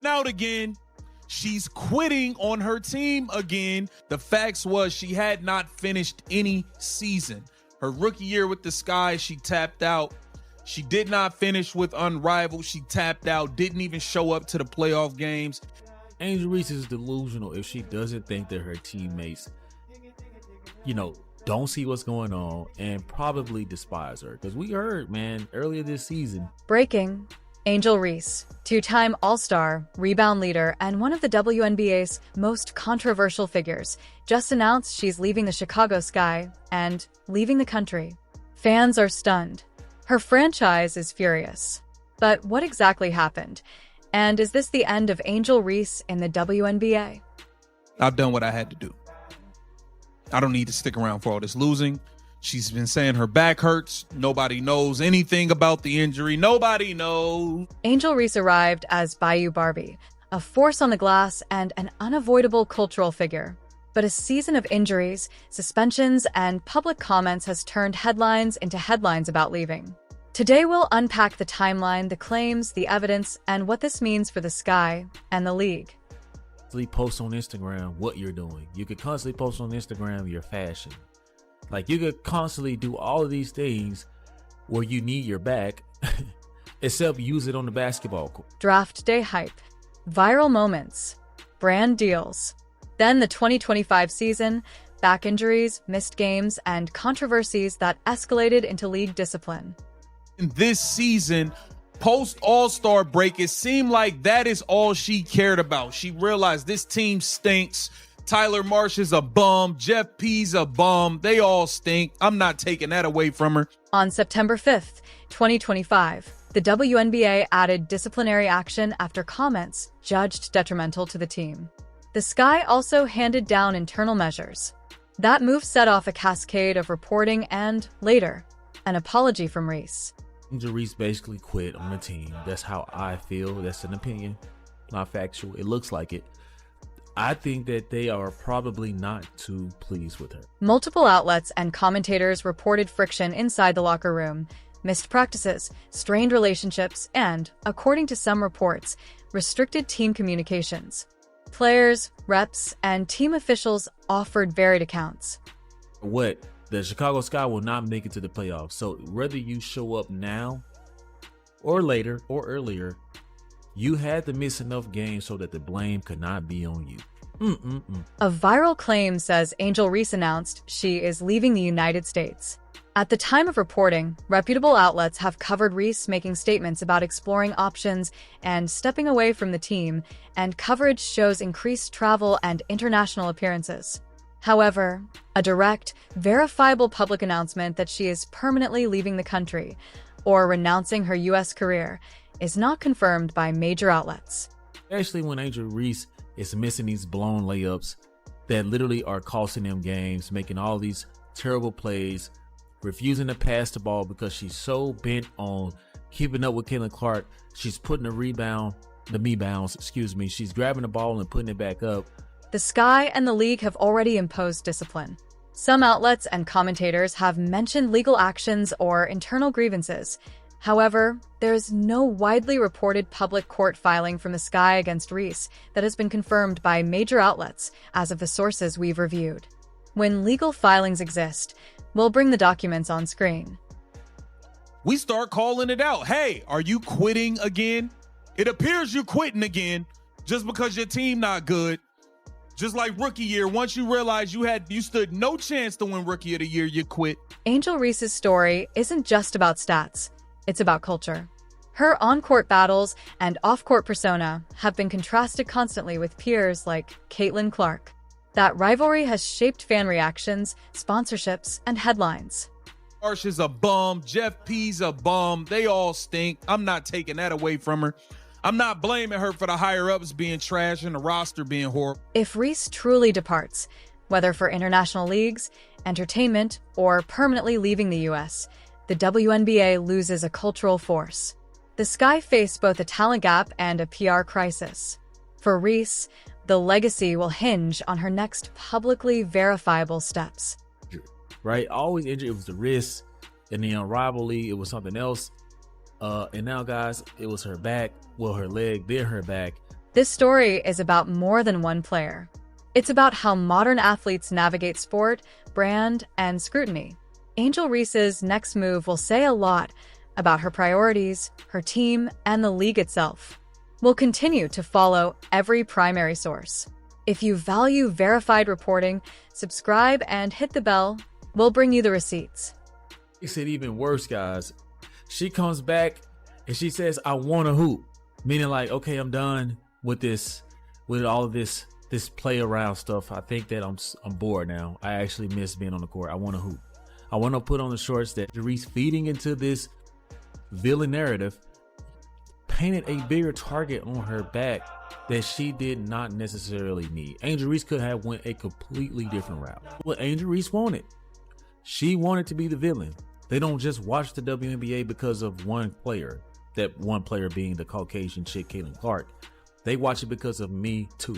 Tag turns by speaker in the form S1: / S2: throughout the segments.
S1: Out again. She's quitting on her team again. The facts was she had not finished any season. Her rookie year with the Sky, she tapped out. She did not finish with Unrivaled. She tapped out, didn't even show up to the playoff games.
S2: Angel Reese is delusional if she doesn't think that her teammates, don't see what's going on and probably despise her. Because we heard, man, earlier this season.
S3: Breaking. Angel Reese, two-time All-Star, rebound leader, and one of the WNBA's most controversial figures, just announced she's leaving the Chicago Sky and leaving the country. Fans are stunned. Her franchise is furious. But what exactly happened? And is this the end of Angel Reese in the WNBA?
S1: I've done what I had to do. I don't need to stick around for all this losing. She's been saying her back hurts. Nobody knows anything about the injury. Nobody knows.
S3: Angel Reese arrived as Bayou Barbie, a force on the glass and an unavoidable cultural figure. But a season of injuries, suspensions, and public comments has turned headlines into headlines about leaving. Today we'll unpack the timeline, the claims, the evidence, and what this means for the Sky and the league.
S2: Post on Instagram what you're doing. You could constantly post on Instagram your fashion. Like, you could constantly do all of these things where you need your back, except use it on the basketball court.
S3: Draft day hype, viral moments, brand deals. Then the 2025 season, back injuries, missed games, and controversies that escalated into league discipline.
S1: In this season, post All-Star break, it seemed like that is all she cared about. She realized this team stinks. Tyler Marsh is a bum. Jeff P's a bum. They all stink. I'm not taking that away from her.
S3: On September 5th, 2025, the WNBA added disciplinary action after comments judged detrimental to the team. The Sky also handed down internal measures. That move set off a cascade of reporting and, later, an apology from Reese.
S2: Angel Reese basically quit on the team. That's how I feel. That's an opinion, not factual. It looks like it. I think that they are probably not too pleased with her.
S3: Multiple outlets and commentators reported friction inside the locker room, missed practices, strained relationships, and, according to some reports, restricted team communications. Players, reps, and team officials offered varied accounts.
S2: The Chicago Sky will not make it to the playoffs. So whether you show up now or later or earlier, you had to miss enough games so that the blame could not be on you.
S3: A viral claim says Angel Reese announced she is leaving the United States. At the time of reporting, reputable outlets have covered Reese making statements about exploring options and stepping away from the team, and coverage shows increased travel and international appearances. However, a direct, verifiable public announcement that she is permanently leaving the country or renouncing her U.S. career is not confirmed by major outlets.
S2: Especially when Angel Reese is missing these blown layups that literally are costing them games, making all these terrible plays, refusing to pass the ball because she's so bent on keeping up with Caitlin Clark. She's putting she's grabbing the ball and putting it back up.
S3: The Sky and the league have already imposed discipline. Some outlets and commentators have mentioned legal actions or internal grievances. However, there is no widely reported public court filing from the Sky against Reese that has been confirmed by major outlets as of the sources we've reviewed. When legal filings exist, we'll bring the documents on screen.
S1: We start calling it out. Hey, are you quitting again? It appears you're quitting again just because your team not good. Just like rookie year, once you realize you stood no chance to win rookie of the year, you quit.
S3: Angel Reese's story isn't just about stats. It's about culture. Her on-court battles and off-court persona have been contrasted constantly with peers like Caitlin Clark. That rivalry has shaped fan reactions, sponsorships, and headlines.
S1: Marsh is a bum. Jeff P's a bum. They all stink. I'm not taking that away from her. I'm not blaming her for the higher-ups being trash and the roster being horrible.
S3: If Reese truly departs, whether for international leagues, entertainment, or permanently leaving the U.S., the WNBA loses a cultural force. The Sky face both a talent gap and a PR crisis. For Reese, the legacy will hinge on her next publicly verifiable steps.
S2: Right? Always injured. It was the wrist, and then rivalry, it was something else. And now, guys, it was her back. Well, her leg, then her back.
S3: This story is about more than one player. It's about how modern athletes navigate sport, brand, and scrutiny. Angel Reese's next move will say a lot about her priorities, her team, and the league itself. We'll continue to follow every primary source. If you value verified reporting, subscribe and hit the bell. We'll bring you the receipts.
S2: He said even worse, guys. She comes back and she says, I want to hoop. Meaning like, okay, I'm done with this, with all of this play around stuff. I think that I'm bored now. I actually miss being on the court. I want to hoop. I want to put on the shorts. That Reese, feeding into this villain narrative, painted a bigger target on her back that she did not necessarily need. Angel Reese could have went a completely different route. What Angel Reese wanted. She wanted to be the villain. They don't just watch the WNBA because of one player, that one player being the Caucasian chick, Caitlin Clark. They watch it because of me too.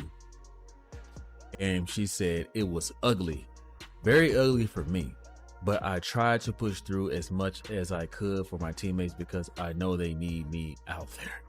S2: And she said it was ugly, very ugly for me. But I tried to push through as much as I could for my teammates because I know they need me out there.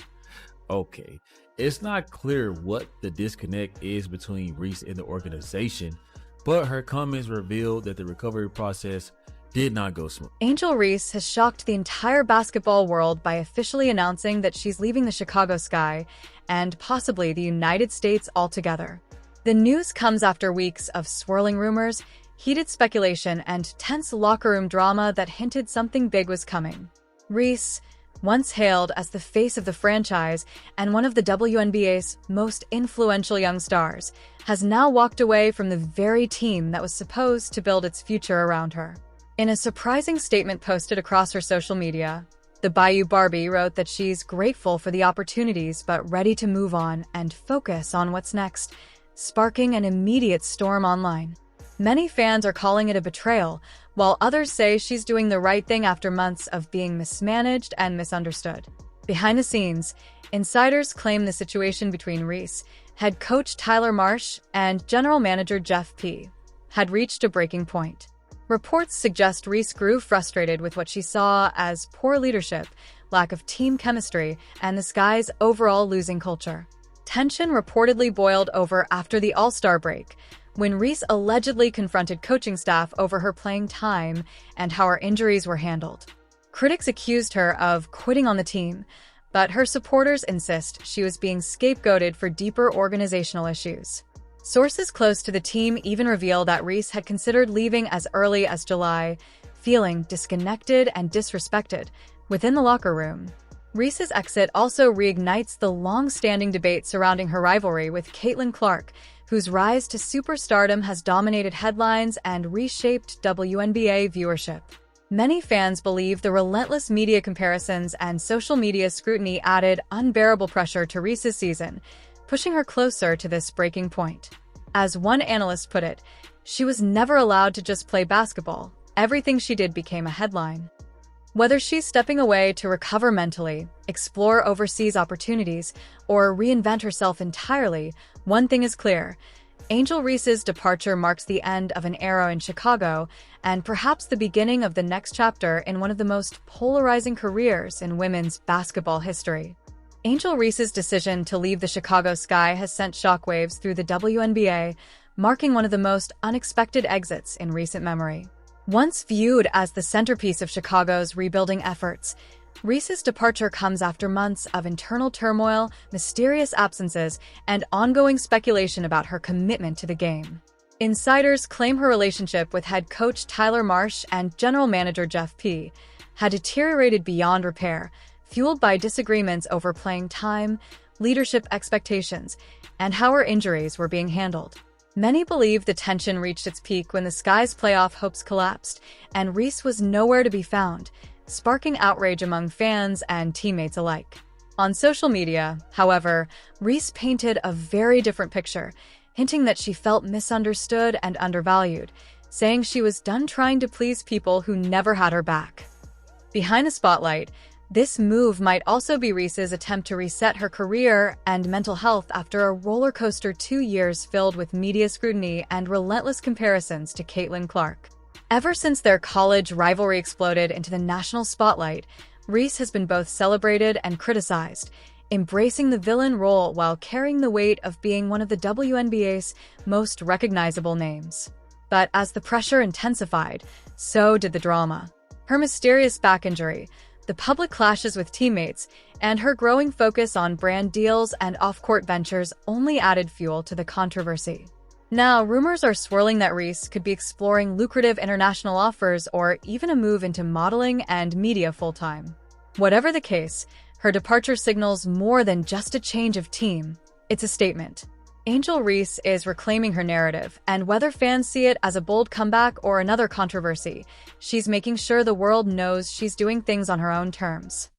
S2: Okay, it's not clear what the disconnect is between Reese and the organization, but her comments revealed that the recovery process did not go smooth.
S3: Angel Reese has shocked the entire basketball world by officially announcing that she's leaving the Chicago Sky and possibly the United States altogether. The news comes after weeks of swirling rumors, heated speculation, and tense locker room drama that hinted something big was coming. Reese, once hailed as the face of the franchise and one of the WNBA's most influential young stars, has now walked away from the very team that was supposed to build its future around her. In a surprising statement posted across her social media, the Bayou Barbie wrote that she's grateful for the opportunities but ready to move on and focus on what's next, sparking an immediate storm online. Many fans are calling it a betrayal, while others say she's doing the right thing after months of being mismanaged and misunderstood. Behind the scenes, insiders claim the situation between Reese, head coach Tyler Marsh, and general manager Jeff P. had reached a breaking point. Reports suggest Reese grew frustrated with what she saw as poor leadership, lack of team chemistry, and the Sky's overall losing culture. Tension reportedly boiled over after the All-Star break, when Reese allegedly confronted coaching staff over her playing time and how her injuries were handled. Critics accused her of quitting on the team, but her supporters insist she was being scapegoated for deeper organizational issues. Sources close to the team even reveal that Reese had considered leaving as early as July, feeling disconnected and disrespected within the locker room. Reese's exit also reignites the long-standing debate surrounding her rivalry with Caitlin Clark, whose rise to superstardom has dominated headlines and reshaped WNBA viewership. Many fans believe the relentless media comparisons and social media scrutiny added unbearable pressure to Reese's season, pushing her closer to this breaking point. As one analyst put it, she was never allowed to just play basketball. Everything she did became a headline. Whether she's stepping away to recover mentally, explore overseas opportunities, or reinvent herself entirely, one thing is clear. Angel Reese's departure marks the end of an era in Chicago and perhaps the beginning of the next chapter in one of the most polarizing careers in women's basketball history. Angel Reese's decision to leave the Chicago Sky has sent shockwaves through the WNBA, marking one of the most unexpected exits in recent memory. Once viewed as the centerpiece of Chicago's rebuilding efforts, Reese's departure comes after months of internal turmoil, mysterious absences, and ongoing speculation about her commitment to the game. Insiders claim her relationship with head coach Tyler Marsh and general manager Jeff P. had deteriorated beyond repair, fueled by disagreements over playing time, leadership expectations, and how her injuries were being handled. Many believe the tension reached its peak when the Sky's playoff hopes collapsed, and Reese was nowhere to be found, sparking outrage among fans and teammates alike. On social media, however, Reese painted a very different picture, hinting that she felt misunderstood and undervalued, saying she was done trying to please people who never had her back. Behind the spotlight, this move might also be Reese's attempt to reset her career and mental health after a roller coaster 2 years filled with media scrutiny and relentless comparisons to Caitlin Clark. Ever since their college rivalry exploded into the national spotlight, Reese has been both celebrated and criticized, embracing the villain role while carrying the weight of being one of the WNBA's most recognizable names. But as the pressure intensified, so did the drama. Her mysterious back injury, the public clashes with teammates, and her growing focus on brand deals and off-court ventures only added fuel to the controversy. Now, rumors are swirling that Reese could be exploring lucrative international offers or even a move into modeling and media full-time. Whatever the case, her departure signals more than just a change of team. It's a statement. Angel Reese is reclaiming her narrative, and whether fans see it as a bold comeback or another controversy, she's making sure the world knows she's doing things on her own terms.